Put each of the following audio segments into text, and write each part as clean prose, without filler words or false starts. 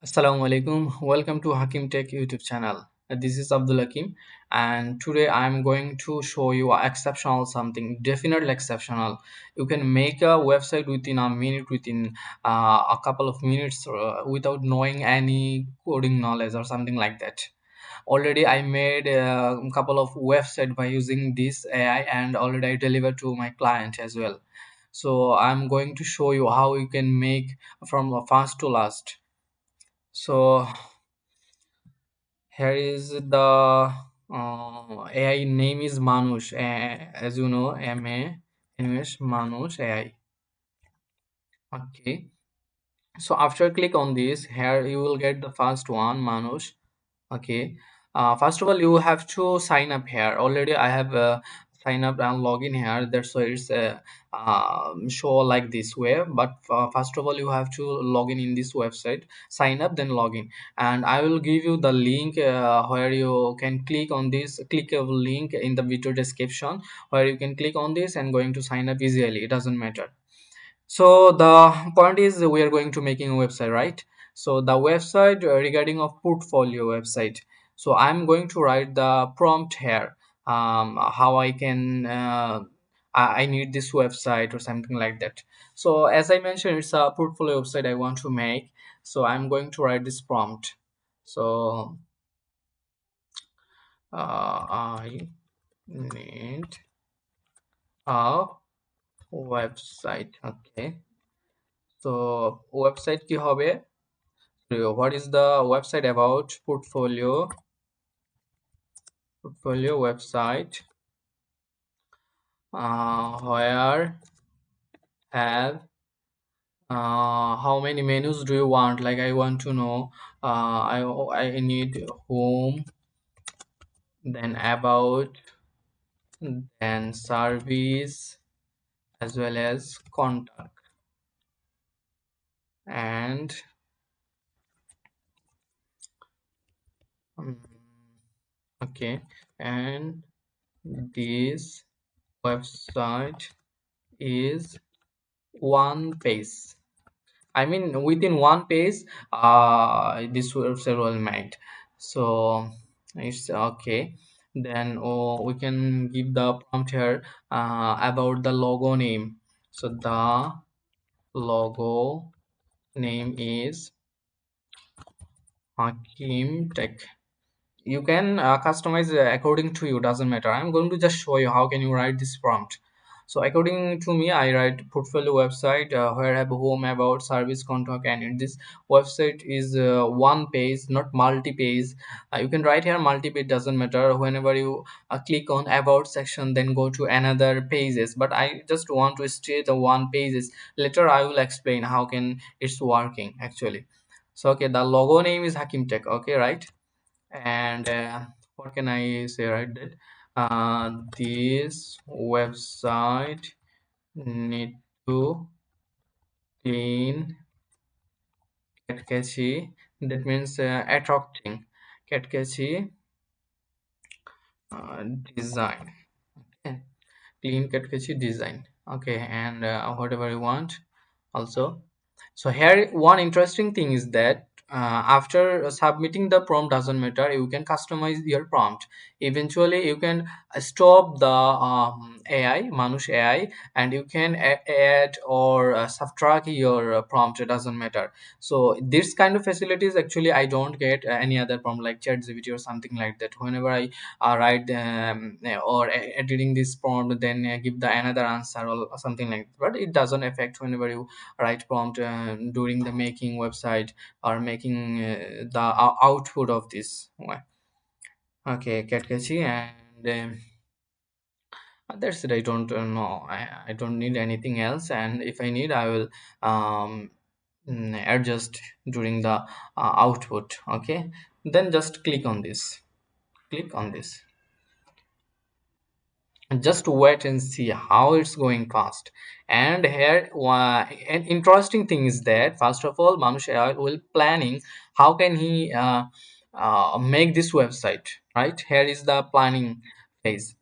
Assalamu alaikum. Welcome to Hakim Tech YouTube channel. This is Abdul Hakim, and today I'm going to show you a exceptional something, definitely exceptional. You can make a website within a minute, within a couple of minutes, without knowing any coding knowledge or something like that. Already I made a couple of website by using this AI, and already I delivered to my client as well. So I'm going to show you how you can make from first to last. So here is the AI name is Manush, as you know, MA English Manush AI. Okay, so after click on this, here you will get the first one, Manush. Okay, first of all, you have to sign up here. Already, I have sign up and login here. That's why it's show like this way. But first of all, you have to log in this website, sign up, then login. And I will give you the link where you can click on this. Click a link in the video description where you can click on this and going to sign up easily. It doesn't matter. So the point is we are going to making a website, right? So the website regarding of portfolio website. So I'm going to write the prompt here. How I can I need this website or something like that. So as I mentioned, it's a portfolio website I want to make. So I'm going to write this prompt. So I need a website. Okay. So website কি হবে? What is the website about? Portfolio website where have how many menus do you want? Like I want to know I need home, then about, then service, as well as contact. And um, okay, and this website is one page. I mean, within one page, this website will made. So it's okay. Then we can give the prompt here about the logo name. So the logo name is Hakim Tech. You can customize according to you, doesn't matter. I'm going to just show you how can you write this prompt. So according to me, I write portfolio website where I have home, about, service, contact, and in this website is one page, not multi-page. You can write here multi-page, doesn't matter. Whenever you click on about section, then go to another pages, but I just want to stay the one pages. Later I will explain how can it's working actually. So okay, the logo name is Hakim Tech. Okay, right? And what can I say, right? That this website need to clean, catchy. That means attracting, catchy design. Okay. Clean, catchy design. Okay, and whatever you want also. So here one interesting thing is that after submitting the prompt, doesn't matter, you can customize your prompt. Eventually you can stop the AI Manush AI, and you can add or subtract your prompt. It doesn't matter. So this kind of facilities actually I don't get any other prompt like ChatGPT or something like that. Whenever I write or editing this prompt, then give the another answer or something like that. But it doesn't affect whenever you write prompt during the making website or making the output of this. Okay, catchy. And that's it. I don't know, I don't need anything else, and if I need I will um, adjust during the output. Okay, then just click on this, click on this, just wait and see how it's going fast. And here an interesting thing is that first of all Manush AI will planning how can he make this website, right? Here is the planning phase.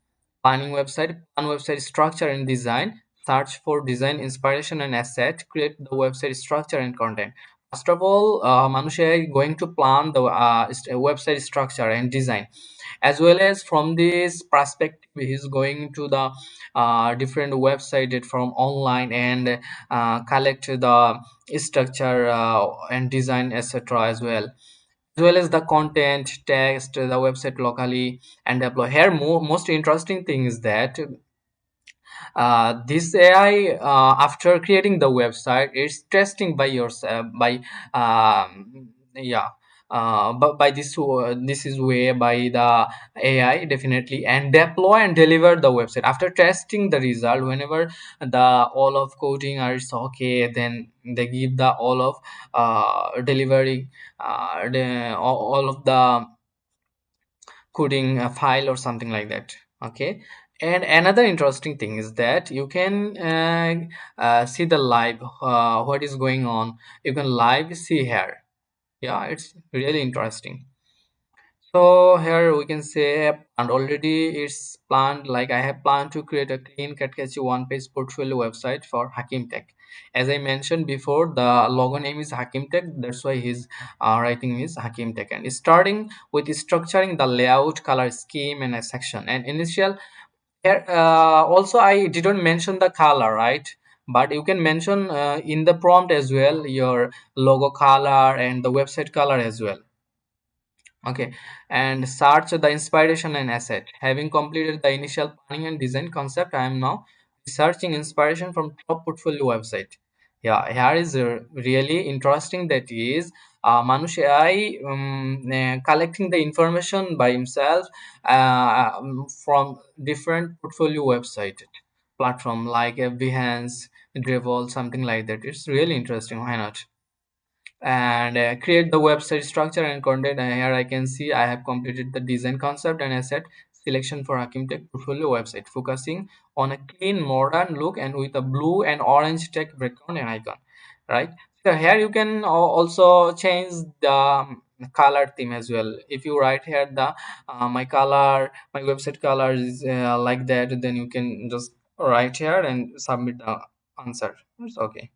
Planning website, plan website structure and design, search for design inspiration and asset, create the website structure and content, First of all, Manush is going to plan the website structure and design, as well as from this perspective he's going to the different website from online and collect the structure and design, etc., as well as the content, text the website locally and deploy. Here most interesting thing is that this AI, after creating the website, it's testing by yourself by yeah. But by this is way by the AI definitely, and deploy and deliver the website after testing the result. Whenever the all of coding are is okay, then they give the all of delivery, all of the coding a file or something like that. Okay. And another interesting thing is that you can see the live what is going on. You can live see here. Yeah, it's really interesting. So here we can say, and already it's planned. Like I have planned to create a clean, catchy one-page portfolio website for Hakim Tech. As I mentioned before, the logo name is Hakim Tech. That's why his writing is Hakim Tech. And starting with structuring the layout, color scheme, and a section. And initial here also I didn't mention the color, right? But you can mention in the prompt as well your logo color and the website color as well. Okay, and search the inspiration and asset. Having completed the initial planning and design concept, I am now searching inspiration from top portfolio website. Yeah, here is really interesting. That is Manush AI collecting the information by himself from different portfolio website platform like Behance, Dribble, something like that. It's really interesting. Why not? And create the website structure and content. And here I can see I have completed the design concept and asset selection for Hakim Tech portfolio website, focusing on a clean modern look and with a blue and orange tech background and icon, right? So here you can also change the color theme as well. If you write here the my website color is like that, then you can just write here and submit the answer. It's okay.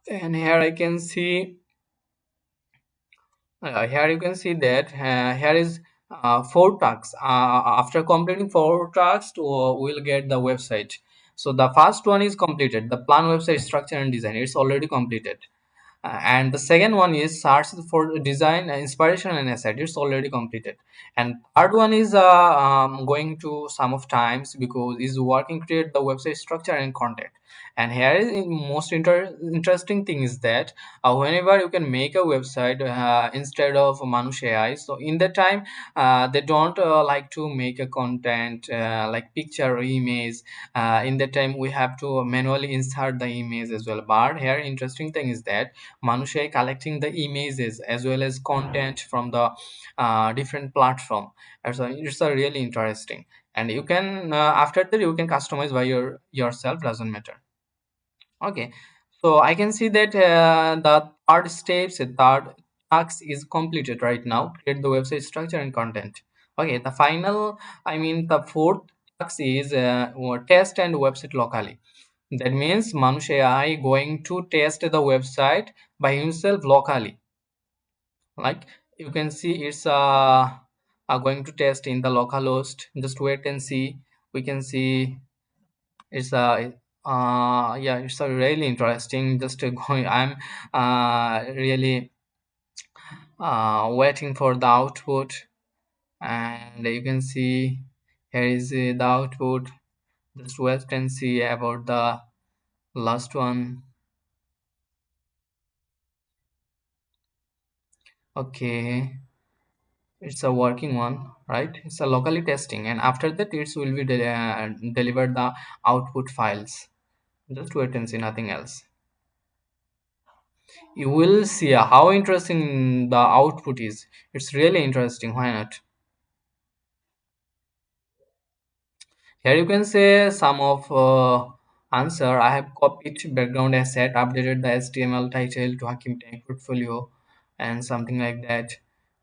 And here I can see here you can see that here is four tasks. After completing four tasks, we'll get the website. So the first one is completed. The plan website structure and design. It's already completed. And the second one is search for design inspiration and asset. It's already completed. And third one is going to some of times because is working create the website structure and content. And here is the most interesting thing is that whenever you can make a website instead of Manush AI, so in that time they don't like to make a content like picture or image. In that time we have to manually insert the image as well. But here interesting thing is that Manush AI collecting the images as well as content from the different platform. And so it's a really interesting. And you can after that you can customize by yourself, doesn't matter. Okay, so I can see that the third task is completed right now. Create the website structure and content. Okay, the final, I mean, the fourth task is test and website locally. That means Manush AI going to test the website by himself locally. Like you can see, it's going to test in the localhost. Just wait and see. We can see it's yeah, it's a really interesting. Just going, I'm really waiting for the output, and you can see here is the output. Just wait and see about the last one. Okay, it's a working one, right? It's a locally testing, and after that, it will be delivered the output files. Just wait and see, nothing else. You will see how interesting the output is. It's really interesting. Why not? Here you can say some of answer. I have copied background asset, updated the HTML title to Hakim Tech portfolio, and something like that.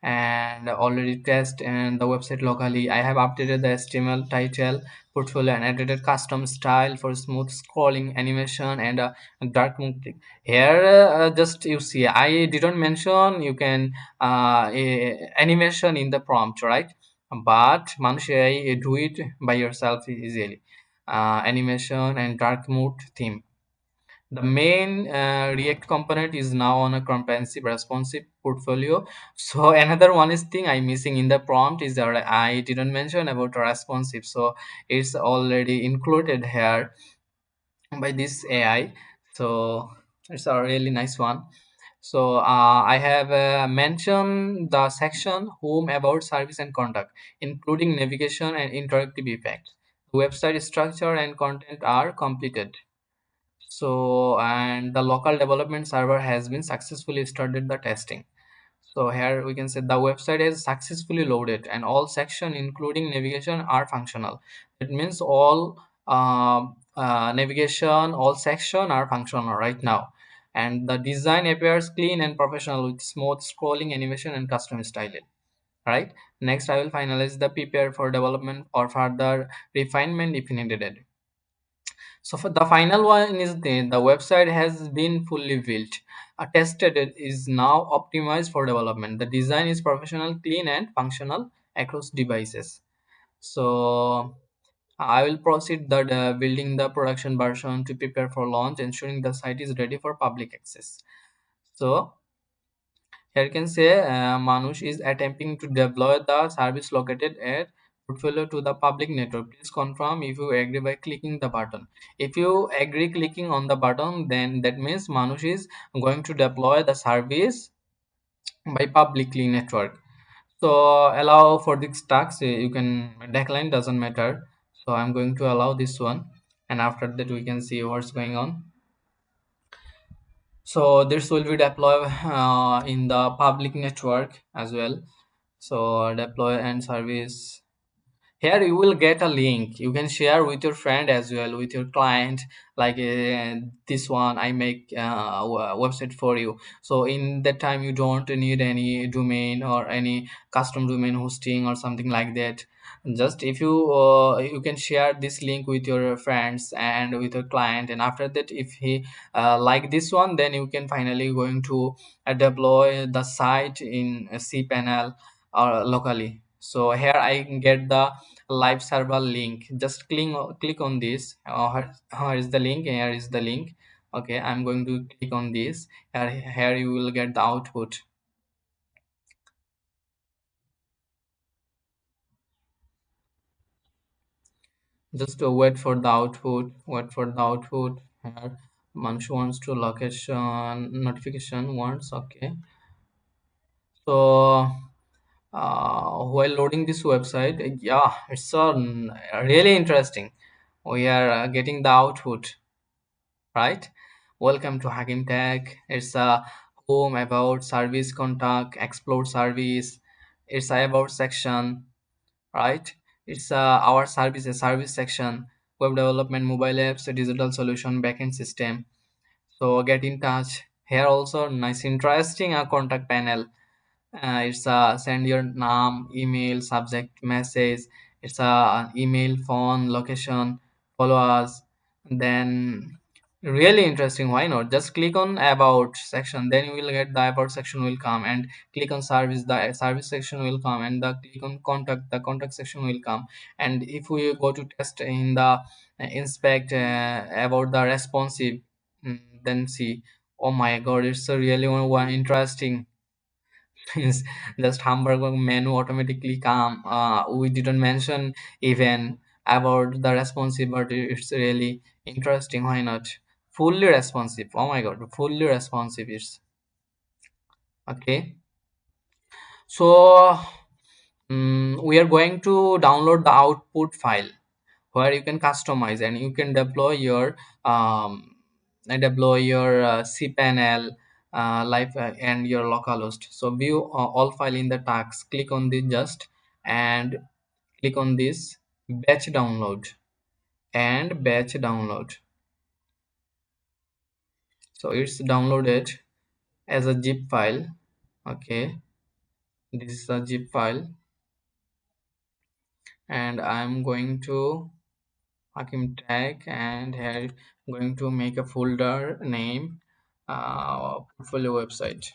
and already test and the website locally. I have updated the HTML title portfolio and edited custom style for smooth scrolling animation and dark mode. Here just you see I didn't mention you can animation in the prompt, right? But Manush AI do it by yourself easily. Animation and dark mode theme. The main React component is now on a comprehensive responsive portfolio. So another one is thing I'm missing in the prompt is that I didn't mention about responsive. So it's already included here by this AI. So it's a really nice one. So I have mentioned the section home, about, service and contact, including navigation and interactive effects. Website structure and content are completed. So and the local development server has been successfully started the testing. So here we can say the website is successfully loaded and all section including navigation are functional. It means all navigation, all section are functional right now, and the design appears clean and professional with smooth scrolling animation and custom styling. Right, next I will finalize the prepare for development or further refinement if needed. So for the final one is the website has been fully built. Tested it is now optimized for development. The design is professional, clean and functional across devices. So I will proceed that building the production version to prepare for launch, ensuring the site is ready for public access. So here you can say Manush is attempting to deploy the service located at portfolio to the public network. Please confirm if you agree by clicking the button. If you agree clicking on the button, then that means Manush is going to deploy the service by publicly network. So allow for this task, you can decline, doesn't matter. So I'm going to allow this one, and after that we can see what's going on. So this will be deployed in the public network as well. So deploy and service. Here you will get a link you can share with your friend as well, with your client, like this one I make a website for you. So in that time you don't need any domain or any custom domain hosting or something like that. Just if you can share this link with your friends and with your client, and after that if he like this one, then you can finally going to deploy the site in cpanel or locally. So here I can get the live server link. Just click on this. Here is the link, here is the link. Okay, I'm going to click on this. Here you will get the output. Just wait for the output, wait for the output. Here Mansh wants to location notification once. Okay, so while loading this website, yeah, it's really interesting. We are getting the output, right? Welcome to Hakim Tech. It's a home, about, service, contact, explore service. It's a about section, right? It's our service, a service section, web development, mobile apps, a digital solution, backend system. So get in touch. Here also nice, interesting contact panel. It's send your name, email, subject, message. It's email, phone, location, follow us. Then really interesting. Why not? Just click on about section. Then you will get the about section will come, and click on service. The service section will come, and the click on contact. The contact section will come. And if we go to test in the inspect about the responsive, then see. Oh my God! It's a really one interesting. Means just hamburger menu automatically come. We didn't mention even about the responsive, but it's really interesting. Why not? Fully responsive. Oh my God, fully responsive is okay. So we are going to download the output file where you can customize and you can um, deploy your cpanel live and your localhost. So view all file in the tags, click on the just and click on this batch download and batch download. So it's downloaded as a zip file. Okay, This is a zip file, and I'm going to Hakim tag, and here I'm going to make a folder name, portfolio website.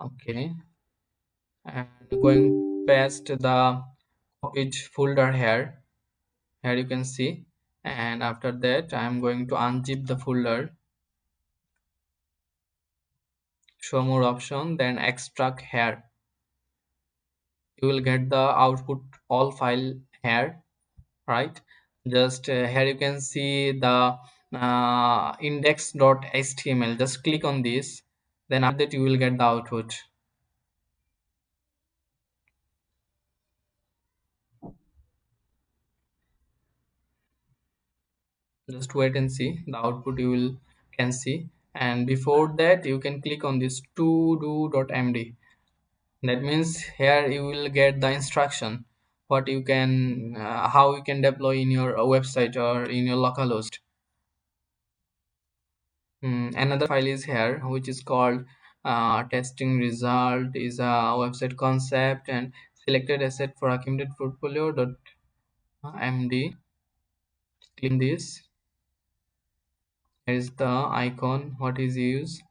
Okay, and going past the copied folder here. Here you can see, and after that I'm going to unzip the folder, show more option, then extract here. You will get the output all file here, right? Just here you can see the index.html. Just click on this, then after that you will get the output. Just wait and see the output you will can see. And before that you can click on this to do.md. That means here you will get the instruction what you can how you can deploy in your website or in your localhost. Another file is here which is called testing result, is a website concept and selected asset for accumulated portfolio.md. Click this. Here is the icon what is used,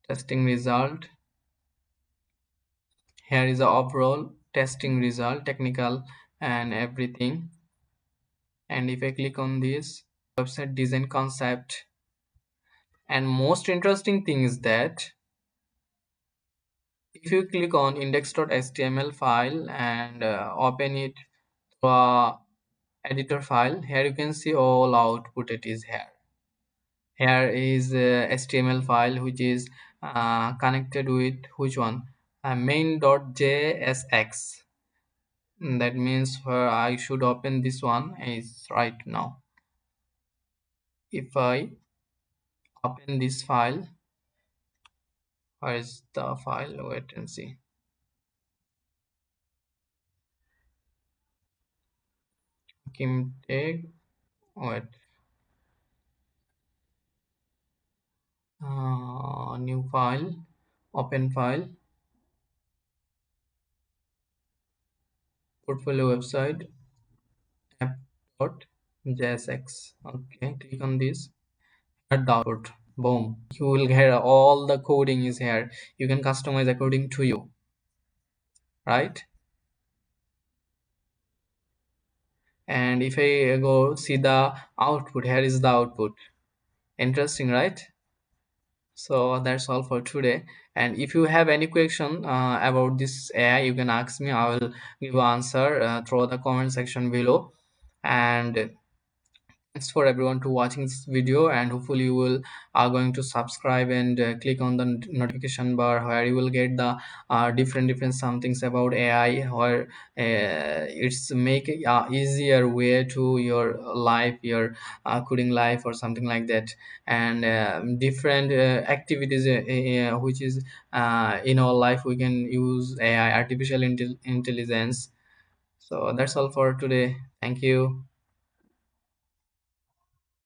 testing result. Here is the overall testing result, technical and everything. And if I click on this website design concept, and most interesting thing is that if you click on index.html file and open it through a editor file, here you can see all output it is here. Here is html file which is connected with which one, main.jsx. That means where I should open this one is right now. If I open this file, where is the file? Wait and see. Kim take, wait, new file, open file, portfolio website, app.jsx. Okay, click on this, add the output. Boom, you will get all the coding is here. You can customize according to you, right? And if I go see the output, here is the output. Interesting, right? So that's all for today. And if you have any question about this AI, you can ask me. I will give answer through the comment section below. And thanks for everyone to watching this video, and hopefully you will are going to subscribe and click on the notification bar where you will get the different some things about AI, where it's make easier way to your life, your coding life or something like that. And different activities which is in our life we can use AI, artificial intelligence. So that's all for today. Thank you.